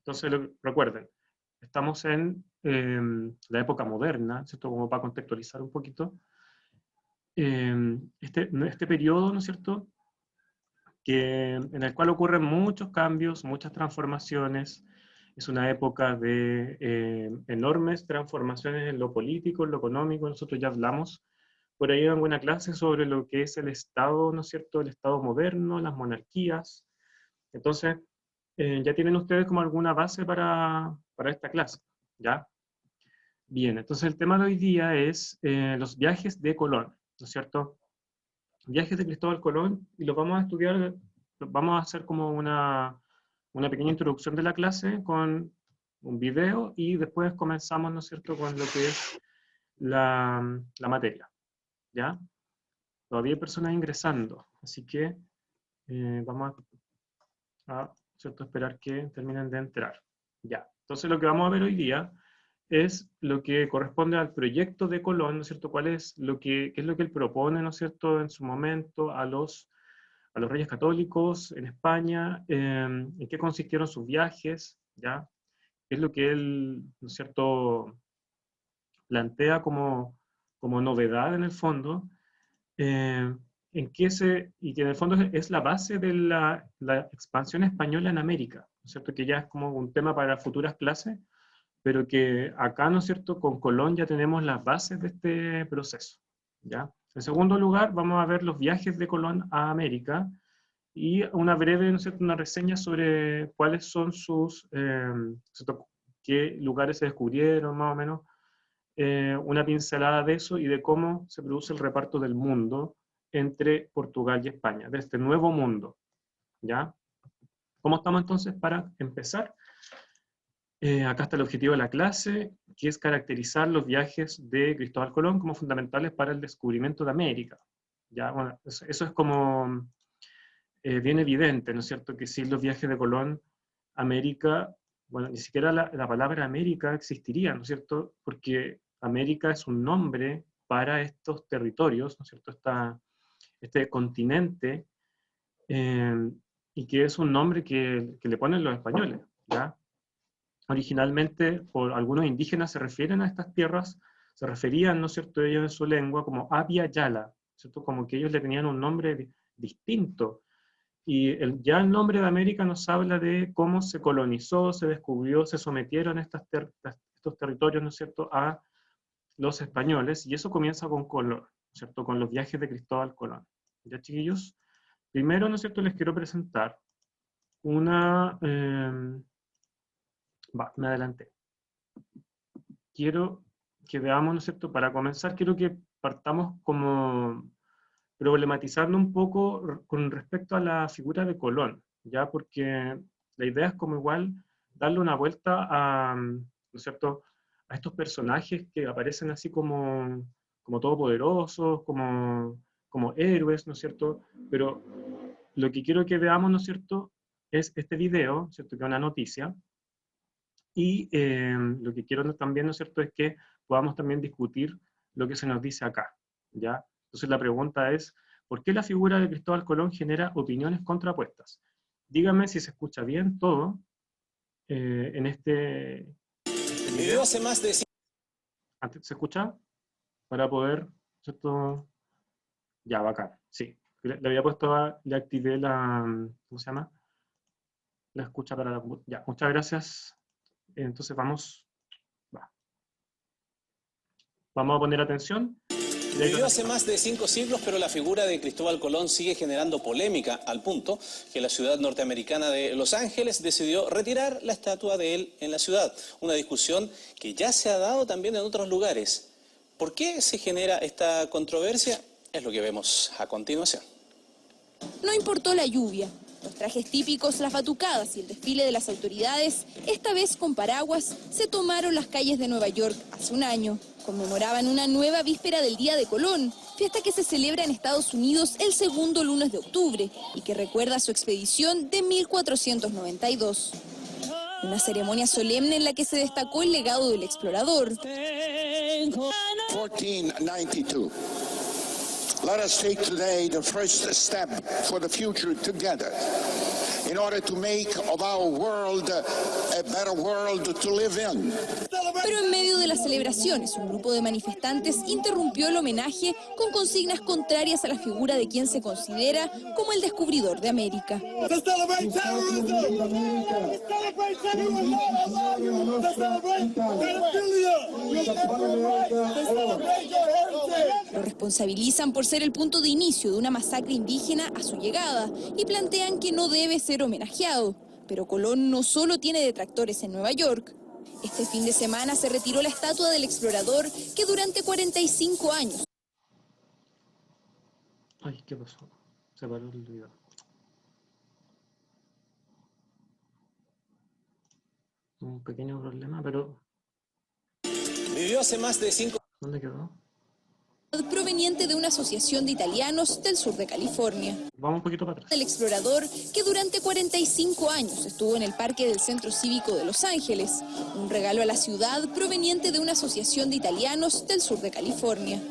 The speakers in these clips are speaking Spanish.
Entonces, recuerden, estamos en la época moderna, ¿cierto? Como para contextualizar un poquito. Este periodo, ¿no es cierto?, en el cual ocurren muchos cambios, muchas transformaciones. Es una época de enormes transformaciones en lo político, en lo económico. Nosotros ya hablamos por ahí en alguna clase sobre lo que es el Estado, ¿no es cierto?, el Estado moderno, las monarquías. Entonces, ya tienen ustedes como alguna base para esta clase, ¿ya? Bien, entonces el tema de hoy día es los viajes de Colón, ¿no es cierto? Viajes de Cristóbal Colón, y los vamos a estudiar, vamos a hacer como una pequeña introducción de la clase con un video, y después comenzamos, ¿no es cierto?, con lo que es la materia, ¿ya? Todavía hay personas ingresando, así que vamos a ¿cierto?, esperar que terminen de entrar. Ya, entonces lo que vamos a ver hoy día es lo que corresponde al proyecto de Colón, ¿no es cierto? ¿Qué es lo que él propone, ¿no es cierto?, en su momento a los reyes católicos en España, en qué consistieron sus viajes, ¿ya? ¿Qué es lo que él, ¿no es cierto?, plantea como novedad en el fondo? Y que en el fondo es la base de la expansión española en América, ¿no es cierto?, que ya es como un tema para futuras clases, pero que acá, ¿no es cierto?, con Colón ya tenemos las bases de este proceso, ¿ya? En segundo lugar, vamos a ver los viajes de Colón a América, y una breve, ¿no es cierto?, una reseña sobre cuáles son sus, qué lugares se descubrieron, más o menos, una pincelada de eso y de cómo se produce el reparto del mundo entre Portugal y España, de este nuevo mundo, ¿ya? ¿Cómo estamos entonces para empezar? Acá está el objetivo de la clase, que es caracterizar los viajes de Cristóbal Colón como fundamentales para el descubrimiento de América, ¿ya? Bueno, eso es como bien evidente, ¿no es cierto?, que sin los viajes de Colón, América, bueno, ni siquiera la palabra América existiría, ¿no es cierto?, porque América es un nombre para estos territorios, ¿no es cierto?, este continente, y que es un nombre que le ponen los españoles, ¿ya? Originalmente, por algunos indígenas se refieren a estas tierras, se referían, ¿no es cierto?, ellos en su lengua como Abya Yala, ¿cierto?, como que ellos le tenían un nombre distinto. Y ya el nombre de América nos habla de cómo se colonizó, se descubrió, se sometieron estos territorios, ¿no es cierto?, a los españoles, y eso comienza con Colón, ¿cierto?, con los viajes de Cristóbal Colón. ¿Ya, chiquillos? Primero, ¿no es cierto?, les quiero presentar una... me adelanté. Quiero que veamos, ¿no es cierto?, para comenzar, quiero que partamos como problematizando un poco con respecto a la figura de Colón, ¿ya? Porque la idea es como igual darle una vuelta a, ¿no es cierto?, a estos personajes que aparecen así como todopoderosos, como héroes, ¿no es cierto? Pero lo que quiero que veamos, ¿no es cierto?, es este video, ¿cierto?, que es una noticia, y lo que quiero también, ¿no es cierto?, es que podamos también discutir lo que se nos dice acá, ¿ya? Entonces la pregunta es, ¿por qué la figura de Cristóbal Colón genera opiniones contrapuestas? Díganme si se escucha bien todo en este video. Hace más de... ¿Antes se escucha? Para poder, ¿cierto? Ya, bacán, sí. Le había puesto, le activé la, ¿cómo se llama?, la escucha para la computadora. Ya, muchas gracias. Entonces vamos a poner atención. Vivió hace más de 5 siglos, pero la figura de Cristóbal Colón sigue generando polémica, al punto que la ciudad norteamericana de Los Ángeles decidió retirar la estatua de él en la ciudad. Una discusión que ya se ha dado también en otros lugares. ¿Por qué se genera esta controversia? Es lo que vemos a continuación. No importó la lluvia, los trajes típicos, las batucadas y el desfile de las autoridades, esta vez con paraguas, se tomaron las calles de Nueva York hace un año. Conmemoraban una nueva víspera del Día de Colón, fiesta que se celebra en Estados Unidos el segundo lunes de octubre y que recuerda su expedición de 1492. Una ceremonia solemne en la que se destacó el legado del explorador. 1492. Let us take today the first step for the future together in order to make of our world a better world to live in. Pero en medio de las celebraciones, un grupo de manifestantes interrumpió el homenaje con consignas contrarias a la figura de quien se considera como el descubridor de América. Lo responsabilizan por ser el punto de inicio de una masacre indígena a su llegada y plantean que no debe ser homenajeado. Pero Colón no solo tiene detractores en Nueva York. Este fin de semana se retiró la estatua del explorador que durante 45 años... Ay, ¿qué pasó? Se paró el video. Un pequeño problema, pero... Vivió hace más de 5 ¿Dónde quedó? proveniente de una asociación de italianos del sur de California. Vamos un poquito para atrás. El explorador que durante 45 años estuvo en el parque del Centro Cívico de Los Ángeles, un regalo a la ciudad proveniente de una asociación de italianos del sur de California.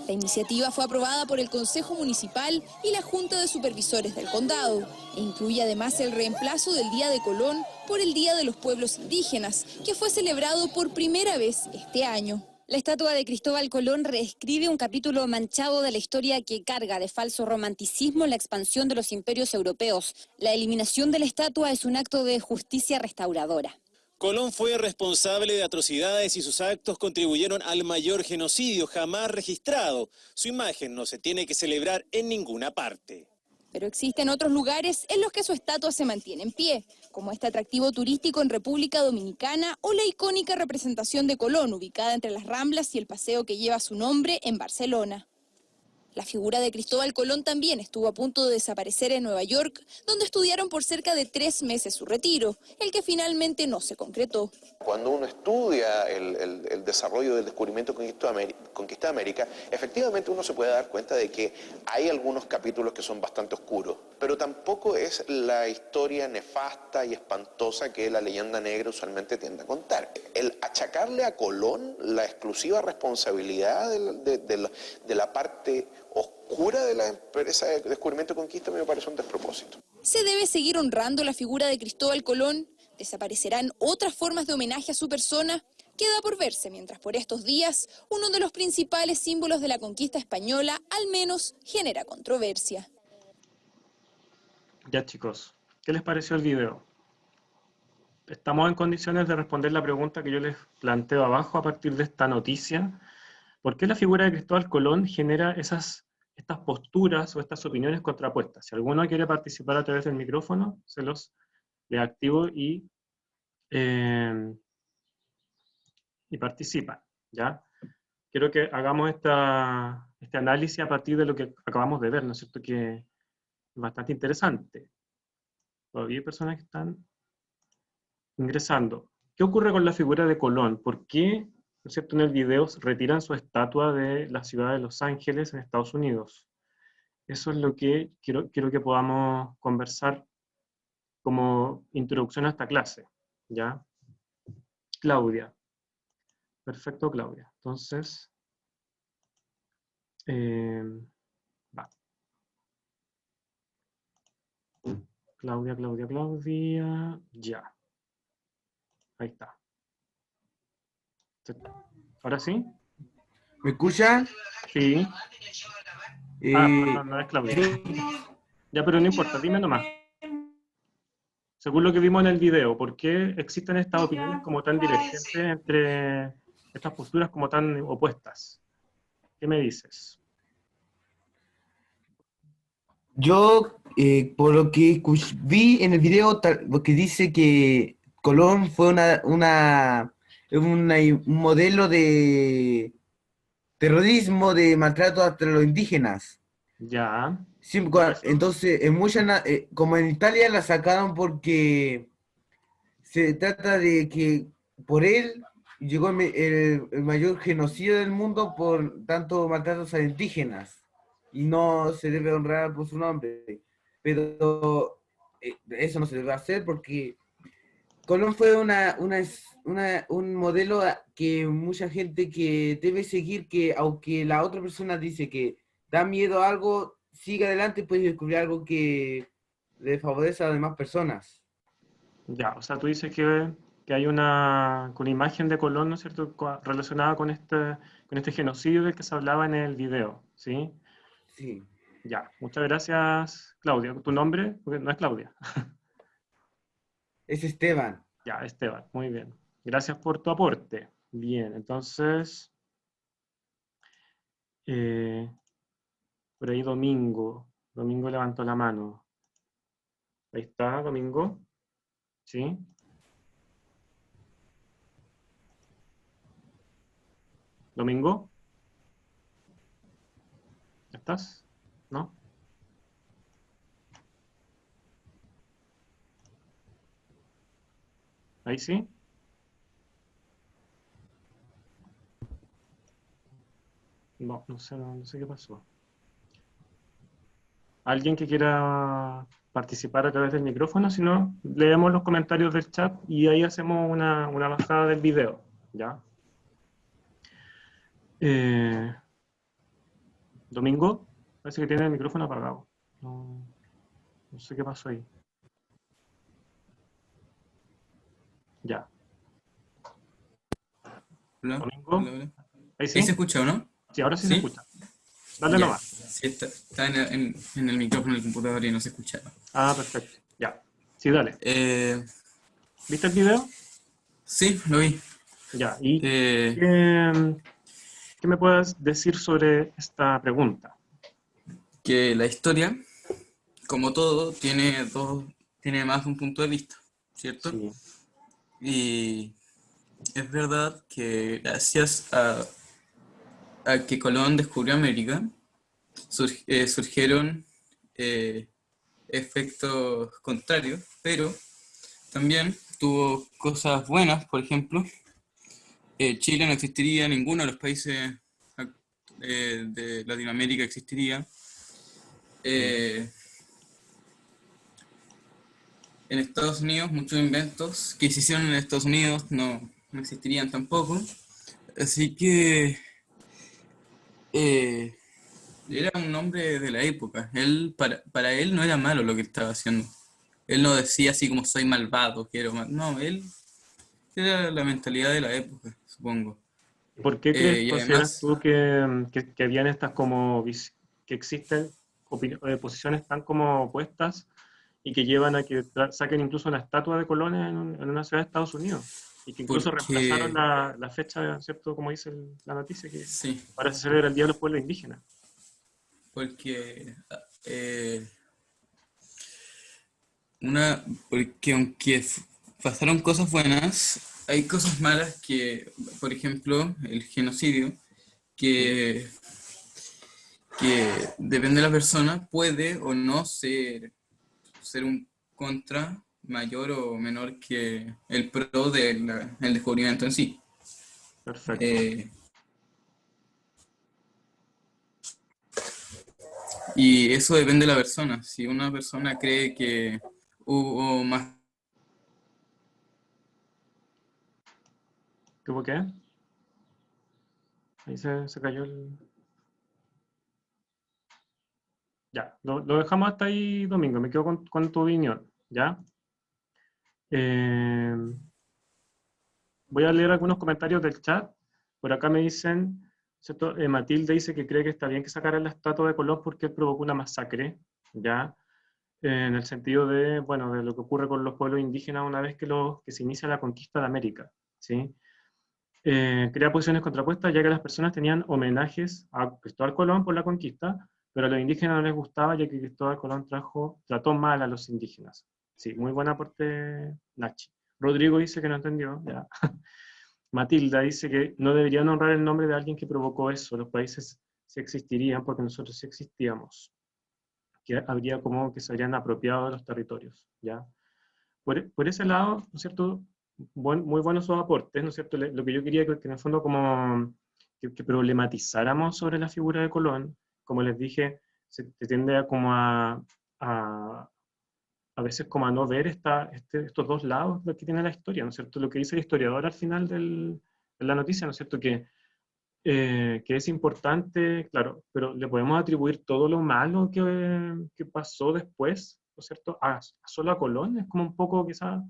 La iniciativa fue aprobada por el Consejo Municipal y la Junta de Supervisores del Condado e incluye además el reemplazo del Día de Colón por el Día de los Pueblos Indígenas, que fue celebrado por primera vez este año. La estatua de Cristóbal Colón reescribe un capítulo manchado de la historia que carga de falso romanticismo la expansión de los imperios europeos. La eliminación de la estatua es un acto de justicia restauradora. Colón fue responsable de atrocidades y sus actos contribuyeron al mayor genocidio jamás registrado. Su imagen no se tiene que celebrar en ninguna parte. Pero existen otros lugares en los que su estatua se mantiene en pie, como este atractivo turístico en República Dominicana o la icónica representación de Colón, ubicada entre las Ramblas y el paseo que lleva su nombre en Barcelona. La figura de Cristóbal Colón también estuvo a punto de desaparecer en Nueva York, donde estudiaron por cerca de 3 meses su retiro, el que finalmente no se concretó. Cuando uno estudia el desarrollo del descubrimiento conquista de América, efectivamente uno se puede dar cuenta de que hay algunos capítulos que son bastante oscuros, pero tampoco es la historia nefasta y espantosa que la leyenda negra usualmente tiende a contar. El achacarle a Colón la exclusiva responsabilidad de la parte oscura de la empresa de descubrimiento y conquista me parece un despropósito. ¿Se debe seguir honrando la figura de Cristóbal Colón? ¿Desaparecerán otras formas de homenaje a su persona? Queda por verse, mientras por estos días uno de los principales símbolos de la conquista española al menos genera controversia. Ya chicos, ¿qué les pareció el video? Estamos en condiciones de responder la pregunta que yo les planteo abajo a partir de esta noticia. ¿Por qué la figura de Cristóbal Colón genera estas posturas o estas opiniones contrapuestas? Si alguno quiere participar a través del micrófono, se los le activo y participan, ¿ya? Quiero que hagamos este análisis a partir de lo que acabamos de ver, ¿no es cierto? Que es bastante interesante. Todavía hay personas que están ingresando. ¿Qué ocurre con la figura de Colón? ¿Por qué, ¿no es cierto?, en el video retiran su estatua de la ciudad de Los Ángeles en Estados Unidos? Eso es lo que quiero que podamos conversar como introducción a esta clase, ¿ya? Claudia. Perfecto, Claudia. Entonces, va. Claudia, ya. Ahí está. ¿Ahora sí? ¿Me escuchan? Sí. No es Claudia. Ya, pero no importa, dime nomás. Según lo que vimos en el video, ¿por qué existen estas opiniones como tan divergentes entre estas posturas como tan opuestas? ¿Qué me dices? Yo, por lo que vi en el video, porque dice que Colón fue un modelo de terrorismo, de maltrato a los indígenas. Ya. Sí, entonces, como en Italia la sacaron porque se trata de que por él llegó el mayor genocidio del mundo por tanto maltratos a indígenas y no se debe honrar por su nombre. Pero eso no se debe hacer porque Colón fue un modelo que mucha gente que debe seguir, que aunque la otra persona dice que da miedo a algo, sigue adelante y puede descubrir algo que le favorece a las demás personas. Ya, o sea, tú dices que hay una imagen de Colón, ¿no es cierto?, relacionada con este genocidio del que se hablaba en el video, ¿sí? Sí. Ya, muchas gracias, Claudia. ¿Tu nombre? Porque no es Claudia. Es Esteban. Ya, Esteban, muy bien. Gracias por tu aporte. Bien, entonces, eh, por ahí Domingo. Domingo levantó la mano. Ahí está, Domingo. ¿Sí? ¿Domingo? ¿Estás? ¿No? ¿Ahí sí? No, no sé qué pasó. ¿Alguien que quiera participar a través del micrófono? Si no, leemos los comentarios del chat y ahí hacemos una bajada del video. ¿Ya? Eh, Domingo, parece que tiene el micrófono apagado. No, no sé qué pasó ahí. Ya. Hola, Domingo, hola, hola. ¿ahí ¿Ahí se sí? escucha o no? Sí, ahora sí se ¿Sí? escucha. Dale Ya. nomás. Sí, está en el micrófono del computador y no se escuchaba. Ah, perfecto. Ya. Sí, dale. Eh, ¿Viste el video? sí, lo vi. Ya. ¿Y Eh, qué me puedes decir sobre esta pregunta? que la historia, como todo, tiene más de un punto de vista, ¿cierto? Sí. Y es verdad que gracias a que Colón descubrió América, surgieron eh, efectos contrarios, pero también tuvo cosas buenas. Por ejemplo, Chile no existiría, ninguno de los países de Latinoamérica existiría. Eh, en Estados Unidos, muchos inventos que se hicieron en Estados Unidos no existirían tampoco. Así que eh, era un hombre de la época. Para él no era malo lo que estaba haciendo. Él no decía así como soy malvado, quiero mal. No, él era la mentalidad de la época, supongo. ¿Por qué crees, Y consideras además, tú que habían estas como, que existen posiciones tan como opuestas y que llevan a que saquen incluso una estatua de Colón en una ciudad de Estados Unidos? Y que incluso reemplazaron porque, la fecha, ¿cierto? Como dice la noticia, que sí, ahora se celebra el Día de los Pueblos Indígenas. porque, eh, porque aunque pasaron cosas buenas, hay cosas malas que, por ejemplo, el genocidio, ¿Sí? que depende de la persona, puede o no ser un contra mayor o menor que el pro del el descubrimiento en sí. Perfecto. Eh, y eso depende de la persona. Si una persona cree que hubo más... ¿Qué hubo qué? Ahí se cayó el... Ya, lo dejamos hasta ahí, Domingo. Me quedo con tu opinión, ¿ya? Eh, Voy a leer algunos comentarios del chat. Por acá me dicen, ¿cierto? Matilde dice que cree que está bien que sacaran la estatua de Colón porque él provocó una masacre, ¿ya? En el sentido de, bueno, de lo que ocurre con los pueblos indígenas una vez que se inicia la conquista de América, ¿sí? Crea posiciones contrapuestas, ya que las personas tenían homenajes a Cristóbal Colón por la conquista, pero a los indígenas no les gustaba, ya que Cristóbal Colón trató mal a los indígenas. Sí, muy buen aporte, Nachi. Rodrigo dice que no entendió, ya. Matilda dice que no deberían honrar el nombre de alguien que provocó eso, los países sí existirían porque nosotros sí existíamos, que habría como que se habrían apropiado de los territorios, ¿ya? Por ese lado, ¿no es cierto? Muy buenos sus aportes, ¿no es cierto? Lo que yo quería que en el fondo como que problematizáramos sobre la figura de Colón, como les dije, se tiende a como a veces como a no ver estos dos lados que tiene la historia, ¿no es cierto? Lo que dice el historiador al final de la noticia, ¿no es cierto? Que es importante, claro, pero le podemos atribuir todo lo malo que pasó después. ¿cierto? Solo a Colón es como un poco, quizás,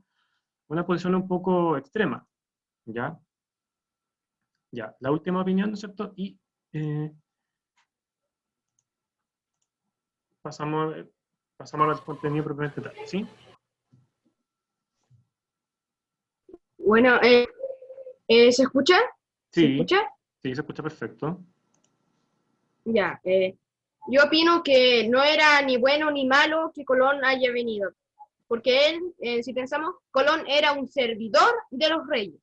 una posición un poco extrema, ¿ya? Ya, la última opinión, ¿no es cierto? Y pasamos, pasamos al contenido propiamente tal, ¿sí? Bueno, ¿se escucha? ¿Se Sí, escucha? sí, se escucha perfecto. Ya. Yo opino que no era ni bueno ni malo que Colón haya venido, porque él, si pensamos, Colón era un servidor de los reyes.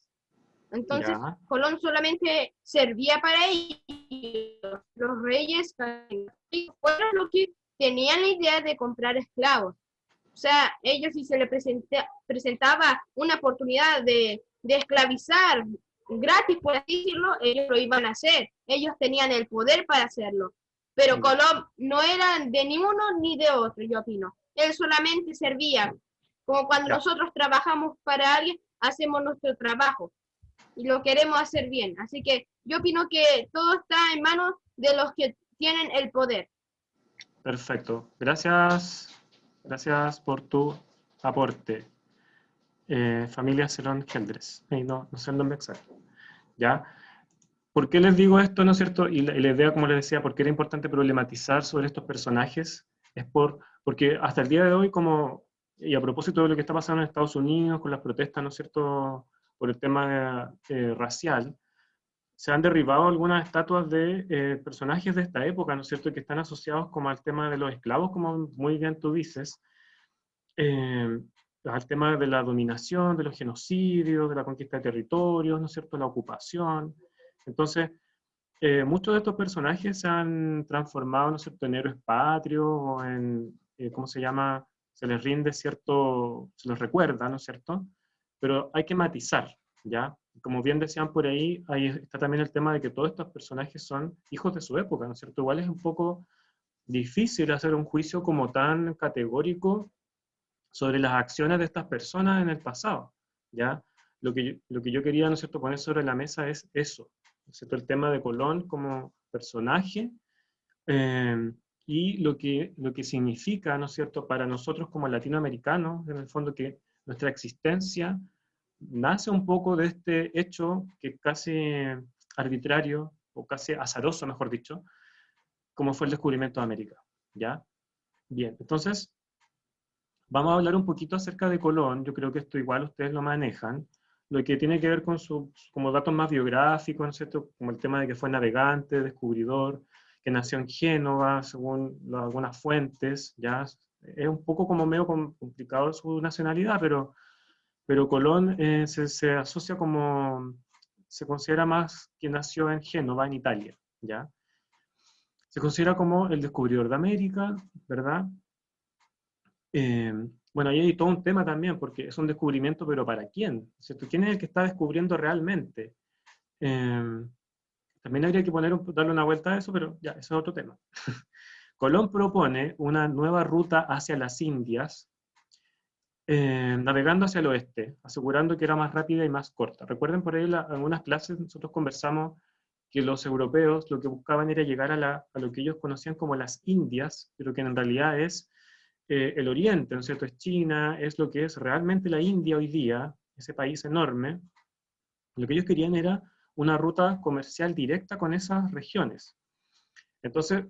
Entonces, Ya, Colón solamente servía para ellos. Los reyes fueron los que tenían la idea de comprar esclavos. O sea, ellos si se les presentaba una oportunidad de esclavizar gratis, por así decirlo, ellos lo iban a hacer. Ellos tenían el poder para hacerlo. Pero ya, Colón no era de ni uno ni de otro, yo opino. Él solamente servía. Como cuando ya. nosotros trabajamos para alguien, hacemos nuestro trabajo y lo queremos hacer bien. Así que yo opino que todo está en manos de los que tienen el poder. Perfecto. Gracias. Gracias por tu aporte. Familia Cerón Gendres. No sé el nombre exacto. ¿Ya? ¿Por qué les digo esto, no es cierto? Y la idea, como les decía, por qué era importante problematizar sobre estos personajes, es porque hasta el día de hoy, y a propósito de lo que está pasando en Estados Unidos con las protestas, ¿no es cierto?, por el tema racial, se han derribado algunas estatuas de personajes de esta época, ¿no es cierto?, que están asociados como al tema de los esclavos, como muy bien tú dices, al tema de la dominación, de los genocidios, de la conquista de territorios, ¿no es cierto?, la ocupación. Entonces, muchos de estos personajes se han transformado, ¿no es cierto?, en héroes patrios o en, ¿cómo se llama?, se les rinde cierto, se les recuerda, ¿no es cierto?, pero hay que matizar, ¿ya? Como bien decían por ahí, ahí está también el tema de que todos estos personajes son hijos de su época, ¿no es cierto? Igual es un poco difícil hacer un juicio como tan categórico sobre las acciones de estas personas en el pasado, ¿ya? Lo que yo quería, ¿no es cierto?, poner sobre la mesa es eso, ¿no es cierto?, el tema de Colón como personaje y lo que significa, ¿no es cierto?, para nosotros como latinoamericanos, en el fondo que nuestra existencia nace un poco de este hecho que es casi arbitrario, o casi azaroso, mejor dicho, como fue el descubrimiento de América, ¿ya? Bien, entonces, vamos a hablar un poquito acerca de Colón, yo creo que esto igual ustedes lo manejan, lo que tiene que ver con como datos más biográficos, ¿no es cierto?, como el tema de que fue navegante, descubridor, que nació en Génova, según algunas fuentes, ya es un poco como medio complicado su nacionalidad, pero Colón se asocia como, se considera más que nació en Génova, en Italia, ¿ya? Se considera como el descubridor de América, ¿verdad? Bueno, ahí hay todo un tema también, porque es un descubrimiento, pero ¿para quién? ¿Cierto? ¿Quién es el que está descubriendo realmente? También habría que darle una vuelta a eso, pero ya, eso es otro tema. Colón propone una nueva ruta hacia las Indias, navegando hacia el oeste, asegurando que era más rápida y más corta. Recuerden por ahí en algunas clases nosotros conversamos que los europeos lo que buscaban era llegar a lo que ellos conocían como las Indias, pero que en realidad es el Oriente, ¿no es cierto? Es China, es lo que es realmente la India hoy día, ese país enorme. Lo que ellos querían era una ruta comercial directa con esas regiones. Entonces,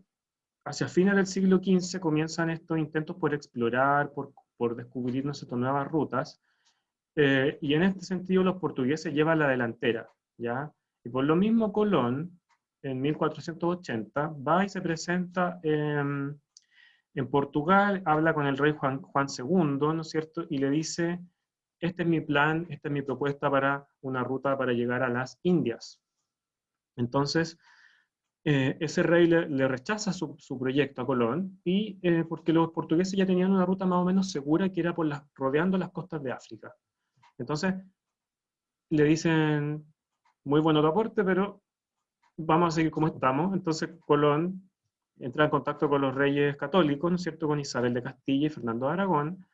hacia fines del siglo XV comienzan estos intentos por explorar, por descubrir, ¿no es cierto?, nuevas rutas, y en este sentido los portugueses llevan la delantera, ¿ya? Y por lo mismo Colón, en 1480, va y se presenta en Portugal, habla con el rey Juan II, ¿no es cierto?, y le dice, este es mi plan, esta es mi propuesta para una ruta para llegar a las Indias. Entonces, ese rey le rechaza su proyecto a Colón, y porque los portugueses ya tenían una ruta más o menos segura que era rodeando las costas de África. Entonces, le dicen, muy bueno tu aporte, pero vamos a seguir como estamos. Entonces, Colón entra en contacto con los reyes católicos, ¿no es cierto?, con Isabel de Castilla y Fernando de Aragón,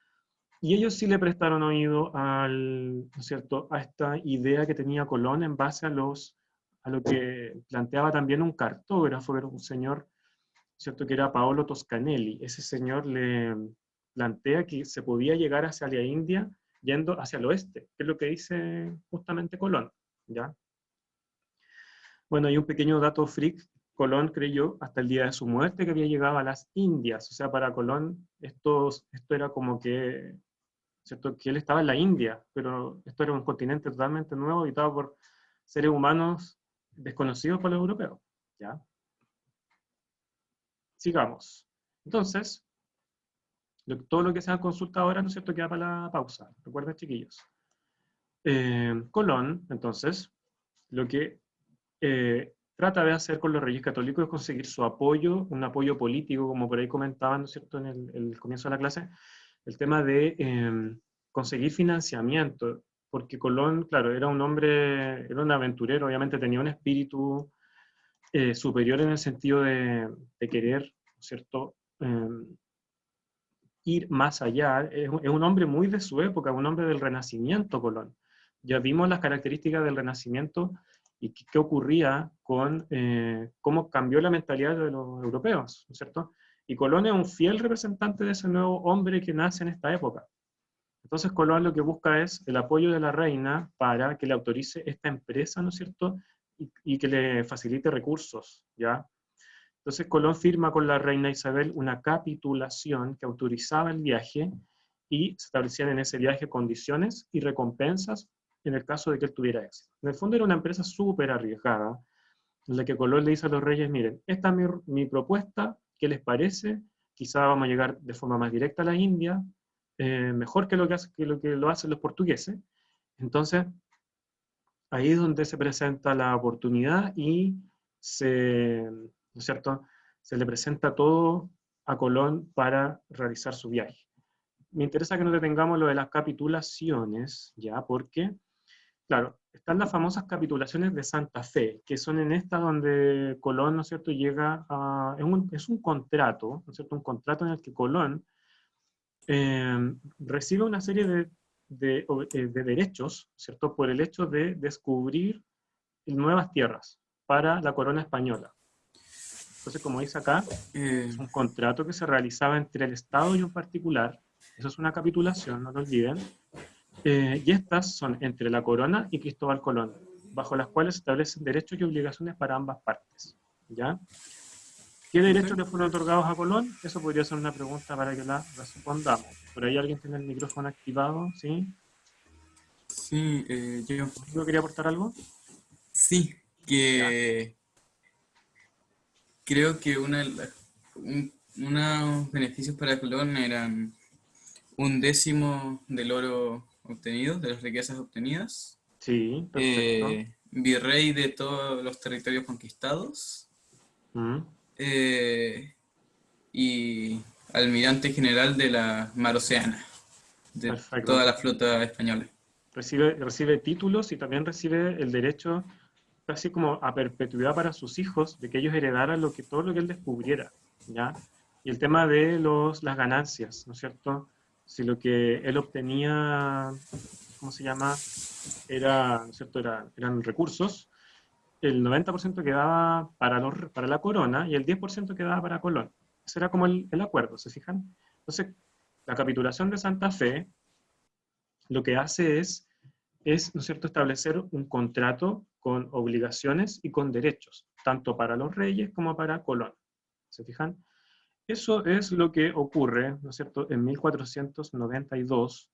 y ellos sí le prestaron oído ¿no es cierto?, a esta idea que tenía Colón en base a lo que planteaba también un cartógrafo, era un señor, ¿cierto?, que era Paolo Toscanelli. Ese señor plantea que se podía llegar hacia la India yendo hacia el oeste, que es lo que dice justamente Colón, ¿ya? Bueno, hay un pequeño dato freak. Colón creyó hasta el día de su muerte que había llegado a las Indias. O sea, para Colón esto era como que, ¿cierto?, que él estaba en la India, pero esto era un continente totalmente nuevo, habitado por seres humanos desconocidos por los europeos, ¿ya? Sigamos. Entonces, todo lo que se ha consultado ahora, ¿no es cierto?, queda para la pausa. Recuerden, chiquillos. Colón, entonces, lo que trata de hacer con los reyes católicos es conseguir su apoyo, un apoyo político, como por ahí comentaban, ¿no es cierto?, en el comienzo de la clase, el tema de conseguir financiamiento, porque Colón, claro, era un hombre, era un aventurero, obviamente tenía un espíritu superior en el sentido de querer, ¿no es cierto?, ir más allá. Es un hombre muy de su época, un hombre del Renacimiento, Colón. Ya vimos las características del Renacimiento y qué ocurría con cómo cambió la mentalidad de los europeos, ¿no es cierto? Y Colón es un fiel representante de ese nuevo hombre que nace en esta época. Entonces Colón lo que busca es el apoyo de la reina para que le autorice esta empresa, ¿no es cierto? Y que le facilite recursos, ¿ya? Entonces Colón firma con la reina Isabel una capitulación que autorizaba el viaje y se establecían en ese viaje condiciones y recompensas en el caso de que él tuviera éxito. En el fondo era una empresa súper arriesgada, en la que Colón le dice a los reyes, miren, esta es mi propuesta, ¿qué les parece? Quizá vamos a llegar de forma más directa a la India, mejor que lo que lo hacen los portugueses. Entonces, ahí es donde se presenta la oportunidad y ¿no es cierto?, se le presenta todo a Colón para realizar su viaje. Me interesa que no detengamos lo de las capitulaciones, ¿ya? Porque, claro, están las famosas capitulaciones de Santa Fe, que son en esta donde Colón, ¿no es cierto?, llega a... Es un contrato, ¿no es cierto?, un contrato en el que Colón recibe una serie de derechos, ¿cierto?, por el hecho de descubrir nuevas tierras para la corona española. Entonces, como dice acá, es un contrato que se realizaba entre el Estado y un particular. Eso es una capitulación, no lo olviden. Y estas son entre la corona y Cristóbal Colón, bajo las cuales se establecen derechos y obligaciones para ambas partes, ¿ya? ¿Qué derechos le fueron otorgados a Colón? Eso podría ser una pregunta para que la respondamos. ¿Por ahí alguien tiene el micrófono activado? ¿Sí? Sí, yo. ¿Yo quería aportar algo? Sí, que creo que unos beneficios para Colón eran 1/10 del oro obtenido, de las riquezas obtenidas. Sí, perfecto. Virrey de todos los territorios conquistados. Y almirante general de la Mar Oceana, de Perfecto. toda la flota española. Recibe títulos y también recibe el derecho casi como a perpetuidad para sus hijos, de que ellos heredaran todo lo que él descubriera, ¿ya? Y el tema de las ganancias, ¿no es cierto? Si lo que él obtenía, ¿cómo se llama? ¿No es cierto?, eran recursos, el 90% quedaba para la corona y el 10% quedaba para Colón. Ese era como el acuerdo, ¿se fijan? Entonces, la capitulación de Santa Fe lo que hace es, ¿no es cierto?, establecer un contrato con obligaciones y con derechos, tanto para los reyes como para Colón. ¿Se fijan? Eso es lo que ocurre, ¿no es cierto?, en 1492,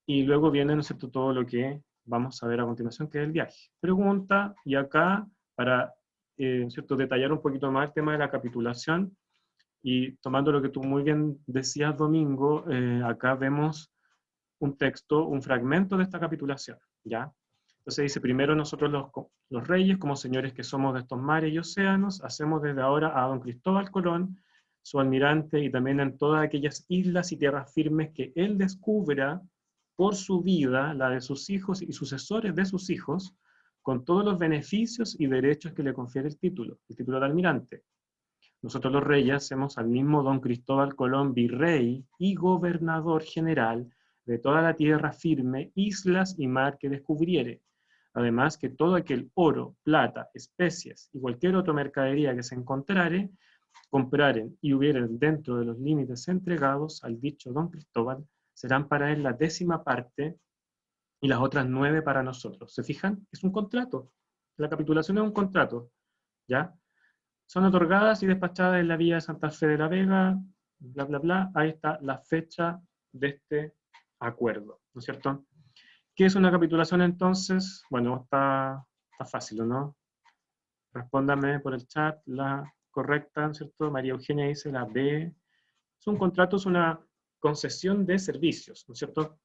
y luego viene, ¿no es cierto?, todo lo que vamos a ver a continuación, que es el viaje. Pregunta, y acá, para ¿no es cierto?, detallar un poquito más el tema de la capitulación, y tomando lo que tú muy bien decías, Domingo, acá vemos un texto, un fragmento de esta capitulación, ¿ya? Entonces dice, primero nosotros los reyes, como señores que somos de estos mares y océanos, hacemos desde ahora a don Cristóbal Colón, su almirante, y también en todas aquellas islas y tierras firmes que él descubra por su vida, la de sus hijos y sucesores de sus hijos, con todos los beneficios y derechos que le confiere el título de almirante. Nosotros los reyes hacemos al mismo don Cristóbal Colón virrey y gobernador general de toda la tierra firme, islas y mar que descubriere. Además que todo aquel oro, plata, especias y cualquier otra mercadería que se encontrare, compraren y hubieren dentro de los límites entregados al dicho don Cristóbal, serán para él la 10ª parte y las otras 9 para nosotros. ¿Se fijan? Es un contrato. La capitulación es un contrato, ¿ya? Son otorgadas y despachadas en la villa de Santa Fe de la Vega, bla, bla, bla. Ahí está la fecha de este acuerdo, ¿no es cierto? ¿Qué es una capitulación entonces? Bueno, está fácil, ¿no? Respóndame por el chat la correcta, ¿no es cierto? María Eugenia dice la B. Es un contrato, es una concesión de servicios, ¿no es cierto?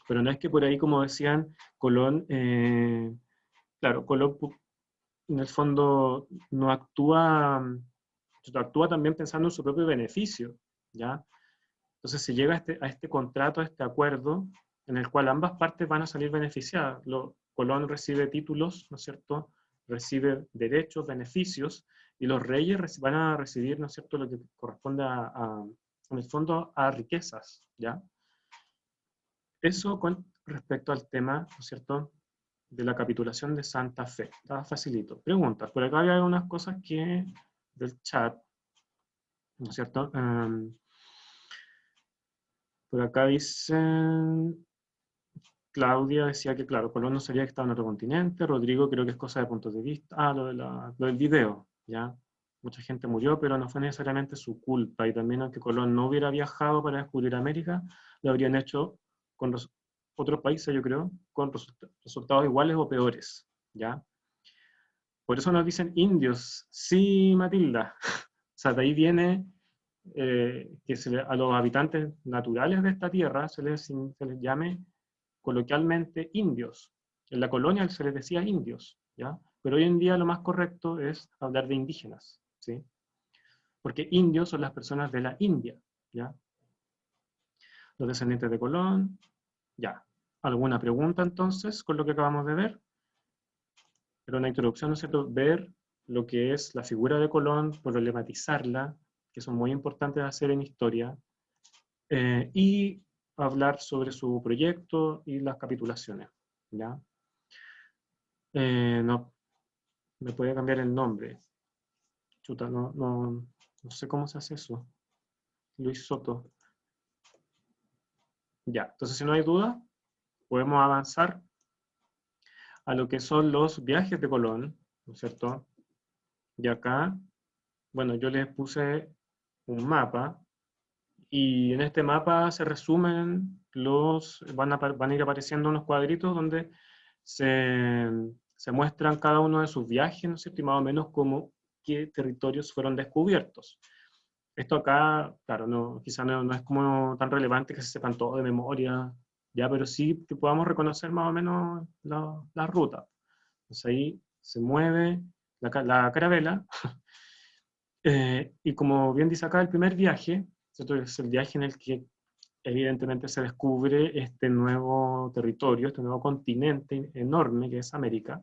Pero no es que por ahí, como decían, Colón, claro, Colón en el fondo no actúa también pensando en su propio beneficio, ¿ya? Entonces se llega a este contrato, a este acuerdo, en el cual ambas partes van a salir beneficiadas. Colón recibe títulos, ¿no es cierto?, recibe derechos, beneficios, y los reyes van a recibir, ¿no es cierto?, lo que corresponde en el fondo a riquezas, ¿ya? Eso con respecto al tema, ¿no es cierto?, de la capitulación de Santa Fe. Está facilito. Preguntas. Por acá hay algunas cosas del chat, ¿no es cierto? Por acá dicen, Claudia decía que, claro, Colón no sabía que estaba en otro continente. Rodrigo, creo que es cosa de puntos de vista. Ah, lo del video, ¿ya? Mucha gente murió, pero no fue necesariamente su culpa. Y también, aunque Colón no hubiera viajado para descubrir América, lo habrían hecho con otros países, yo creo, con resultados iguales o peores, ¿ya? Por eso nos dicen indios. Sí, Matilda. O sea, de ahí viene que a los habitantes naturales de esta tierra se les llame coloquialmente indios. En la colonia se les decía indios, ¿ya? Pero hoy en día lo más correcto es hablar de indígenas, ¿sí? Porque indios son las personas de la India, ¿ya? Los descendientes de Colón, ya. ¿Alguna pregunta entonces con lo que acabamos de ver? Pero una introducción, ¿no es cierto? Ver lo que es la figura de Colón, problematizarla, que son muy importantes de hacer en historia, y hablar sobre su proyecto y las capitulaciones, ¿ya? No, me puede cambiar el nombre. Chuta, no sé cómo se hace eso. Luis Soto. Ya, entonces si no hay duda, podemos avanzar a lo que son los viajes de Colón, ¿no es cierto? Y acá, bueno, yo les puse un mapa, y en este mapa se resumen van a ir apareciendo unos cuadritos donde se muestran cada uno de sus viajes, ¿no es cierto? Y más o menos como qué territorios fueron descubiertos. Esto acá, claro, quizá no es como tan relevante que se sepan todo de memoria, ya, pero sí que podamos reconocer más o menos la ruta. Entonces ahí se mueve la carabela, y como bien dice acá, el primer viaje, ¿cierto?, es el viaje en el que evidentemente se descubre este nuevo territorio, este nuevo continente enorme que es América,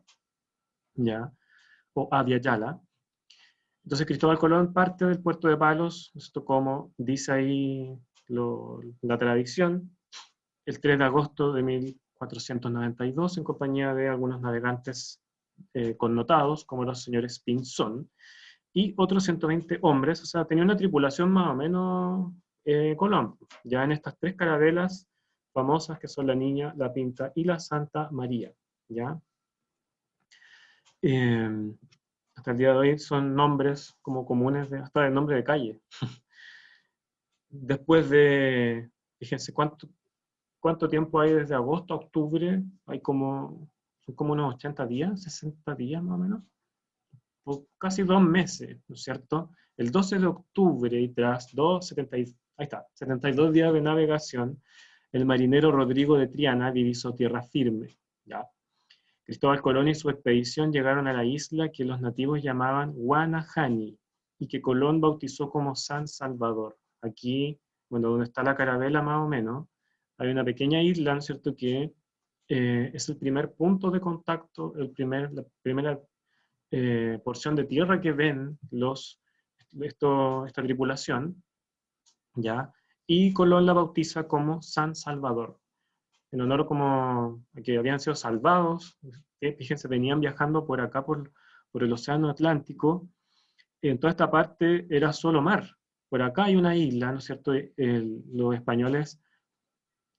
¿ya? O Abya Yala. Entonces Cristóbal Colón parte del puerto de Palos, esto como dice ahí la tradición, el 3 de agosto de 1492, en compañía de algunos navegantes connotados, como los señores Pinzón, y otros 120 hombres, o sea, tenía una tripulación más o menos Colón, ya en estas 3 carabelas famosas que son la Niña, la Pinta y la Santa María, ¿ya? Hasta el día de hoy son nombres como comunes, hasta el nombre de calle. Después fíjense, ¿cuánto tiempo hay desde agosto a octubre? Hay son como unos 80 días, 60 días más o menos. Casi 2 meses, ¿no es cierto? El 12 de octubre, y tras 72 días de navegación, el marinero Rodrigo de Triana divisó tierra firme, ¿ya? Cristóbal Colón y su expedición llegaron a la isla que los nativos llamaban Guanahani, y que Colón bautizó como San Salvador. Aquí, bueno, donde está la carabela más o menos, hay una pequeña isla, ¿no es cierto?, que es el primer punto de contacto, la primera porción de tierra que ven esta tripulación, ¿ya? Y Colón la bautiza como San Salvador, en honor como a que habían sido salvados, que fíjense, venían viajando por acá, por el Océano Atlántico, en toda esta parte era solo mar. Por acá hay una isla, ¿no es cierto? Los españoles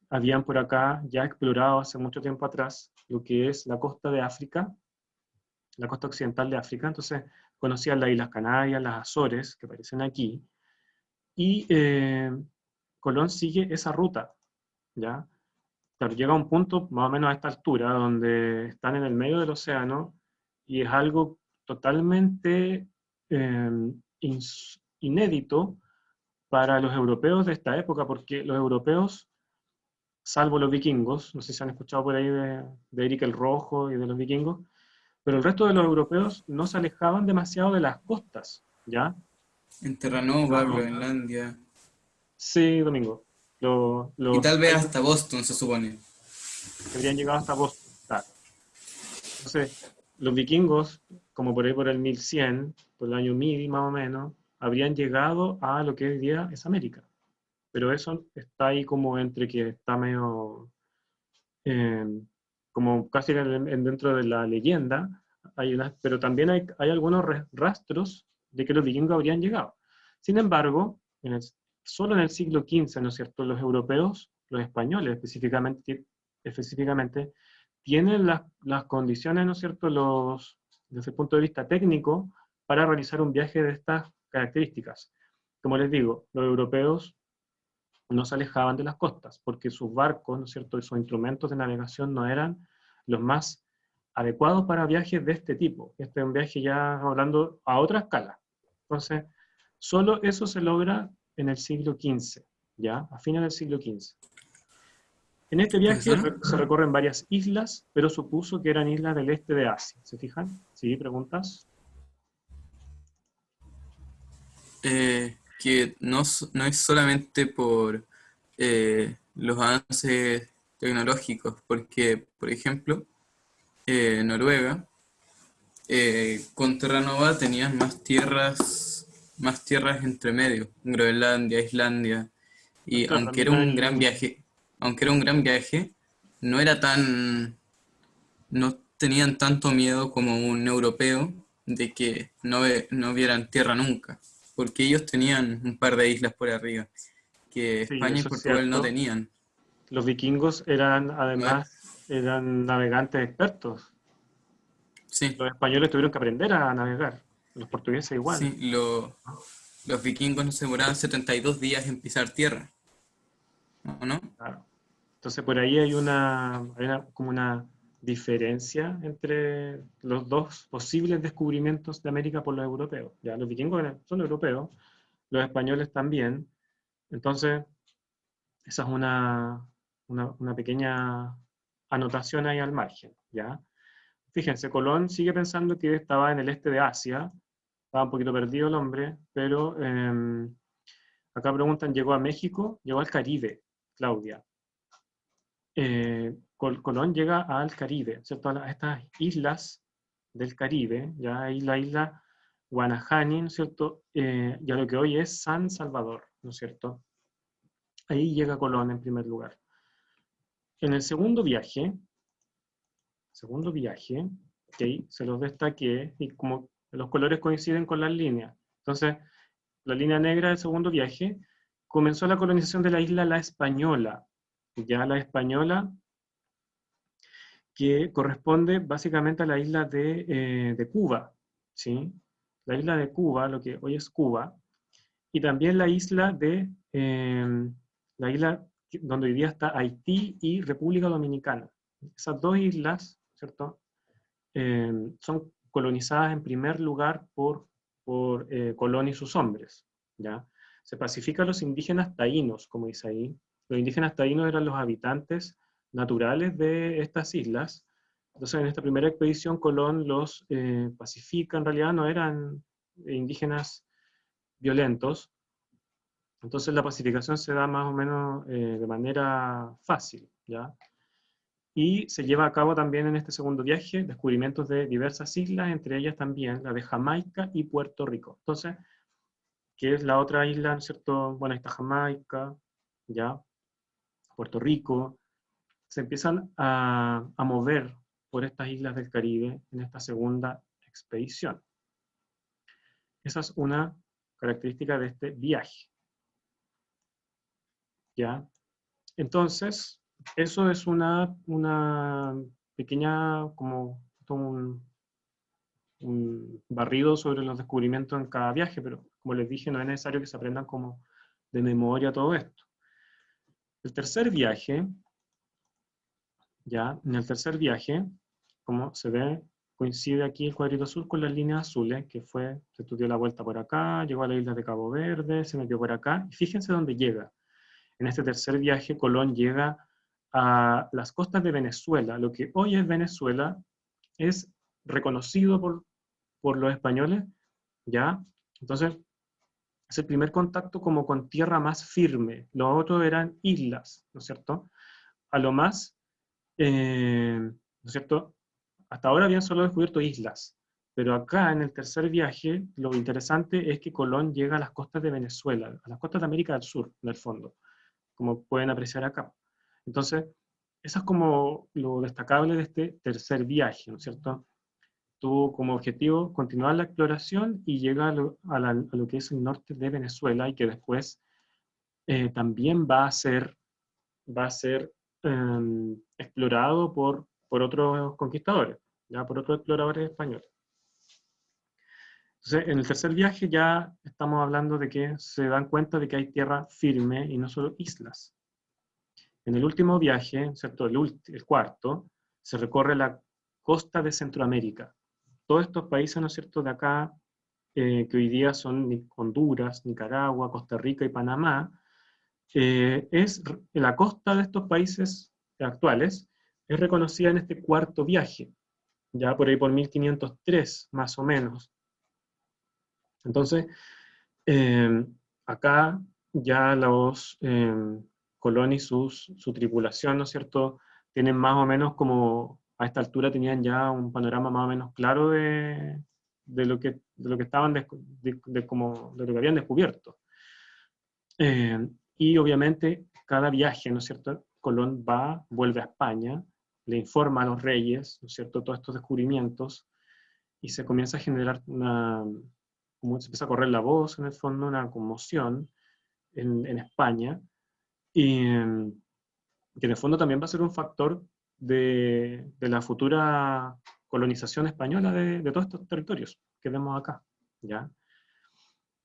habían por acá ya explorado hace mucho tiempo atrás lo que es la costa de África, la costa occidental de África, entonces conocían las Islas Canarias, las Azores, que aparecen aquí, y Colón sigue esa ruta, ¿ya? Claro, llega a un punto más o menos a esta altura, donde están en el medio del océano, y es algo totalmente inédito para los europeos de esta época, porque los europeos, salvo los vikingos, no sé si han escuchado por ahí de Eric el Rojo y de los vikingos, pero el resto de los europeos no se alejaban demasiado de las costas, ¿ya? En Terranova, Groenlandia. Sí, Domingo. Y tal vez hasta Boston, se supone. Que habrían llegado hasta Boston. Claro. Entonces, los vikingos, como por ahí por el 1100, por el año 1000 más o menos, habrían llegado a lo que hoy día es América. Pero eso está ahí como entre que está medio, como casi dentro de la leyenda, pero también hay algunos rastros de que los vikingos habrían llegado. Sin embargo, solo en el siglo XV, ¿no es cierto?, los europeos, los españoles específicamente tienen las condiciones, ¿no es cierto?, desde el punto de vista técnico, para realizar un viaje de estas características. Como les digo, los europeos no se alejaban de las costas, porque sus barcos, ¿no es cierto?, y sus instrumentos de navegación no eran los más adecuados para viajes de este tipo. Este es un viaje ya hablando a otra escala. Entonces, solo eso se logra en el siglo XV, ¿ya? A fines del siglo XV. En este viaje se recorren varias islas, pero supuso que eran islas del este de Asia. ¿Se fijan? ¿Sí? ¿Preguntas? Que no es solamente por los avances tecnológicos, porque, por ejemplo, Noruega, con Terranova tenían más tierras entre medio, Groenlandia, Islandia, y Claro, aunque era también un gran viaje, no tenían tanto miedo como un europeo de que no vieran tierra nunca, porque ellos tenían un par de islas por arriba, que Sí, España y eso es Portugal no cierto. tenían. Los vikingos eran navegantes expertos. Sí, Los españoles tuvieron que aprender a navegar. Los portugueses igual. sí, los vikingos no se demoraban 72 días en pisar tierra, ¿no? Claro. Entonces por ahí hay como una diferencia entre los dos posibles descubrimientos de América por los europeos. Ya, los vikingos son europeos, los españoles también. Entonces, esa es una pequeña anotación ahí al margen, ¿ya? Fíjense, Colón sigue pensando que estaba en el este de Asia, estaba un poquito perdido el hombre, pero acá preguntan, ¿llegó a México? Llegó al Caribe, Claudia. Colón llega al Caribe, ¿cierto? A estas islas del Caribe, ya ahí la isla Guanahani, ¿no es cierto? Y a lo que hoy es San Salvador, ¿no es cierto? Ahí llega Colón en primer lugar. En el segundo viaje, okay, se los destaqué, y como los colores coinciden con las líneas. Entonces, la línea negra del segundo viaje, comenzó la colonización de la isla La Española. Ya La Española, que corresponde básicamente a la isla de Cuba, ¿sí? La isla de Cuba, lo que hoy es Cuba, y también la isla donde hoy día está Haití y República Dominicana. Esas dos islas, ¿cierto?, son colonizadas en primer lugar por Colón y sus hombres, ¿ya? Se pacifican los indígenas taínos, como dice ahí. Los indígenas taínos eran los habitantes naturales de estas islas. Entonces, en esta primera expedición, Colón los pacifica. En realidad no eran indígenas violentos. Entonces, la pacificación se da más o menos de manera fácil, ¿ya? Y se lleva a cabo también en este segundo viaje descubrimientos de diversas islas, entre ellas también la de Jamaica y Puerto Rico. Entonces, ¿qué es la otra isla, ¿no es cierto? Bueno, ahí está Jamaica, ¿ya? Puerto Rico. Se empiezan a mover por estas islas del Caribe en esta segunda expedición. Esa es una característica de este viaje. ¿Ya? Entonces, eso es una pequeña, como un barrido sobre los descubrimientos en cada viaje, pero como les dije, no es necesario que se aprendan como de memoria todo esto. El tercer viaje, ya, en el tercer viaje, como se ve, coincide aquí el cuadrito azul con las líneas azules, que fue, se dio la vuelta por acá, llegó a la isla de Cabo Verde, se metió por acá, y fíjense dónde llega. En este tercer viaje, Colón llega a las costas de Venezuela. Lo que hoy es Venezuela es reconocido por los españoles, ¿ya? Entonces, es el primer contacto como con tierra más firme. Los otros eran islas, ¿no es cierto? A lo más, ¿no es cierto? Hasta ahora habían solo descubierto islas, pero acá en el tercer viaje, lo interesante es que Colón llega a las costas de Venezuela, a las costas de América del Sur, en el fondo, como pueden apreciar acá. Entonces, eso es como lo destacable de este tercer viaje, ¿no es cierto? Tuvo como objetivo continuar la exploración y llegar a lo que es el norte de Venezuela, y que después también va a ser explorado por otros conquistadores, ¿ya? Por otros exploradores españoles. Entonces, en el tercer viaje ya estamos hablando de que se dan cuenta de que hay tierra firme y no solo islas. En el último viaje, ¿cierto? El cuarto, se recorre la costa de Centroamérica. Todos estos países, ¿no es cierto?, de acá, que hoy día son Honduras, Nicaragua, Costa Rica y Panamá, la costa de estos países actuales es reconocida en este cuarto viaje, ya por ahí por 1503, más o menos. Entonces, acá ya los Colón y su tripulación, ¿no es cierto?, tienen más o menos como, a esta altura tenían ya un panorama más o menos claro de lo que estaban, de lo que habían descubierto. Y obviamente cada viaje, ¿no es cierto?, Colón vuelve a España, le informa a los reyes, ¿no es cierto?, todos estos descubrimientos, y se comienza a generar como se empieza a correr la voz, en el fondo, una conmoción en España, y que en el fondo también va a ser un factor de la futura colonización española de todos estos territorios que vemos acá, ¿ya?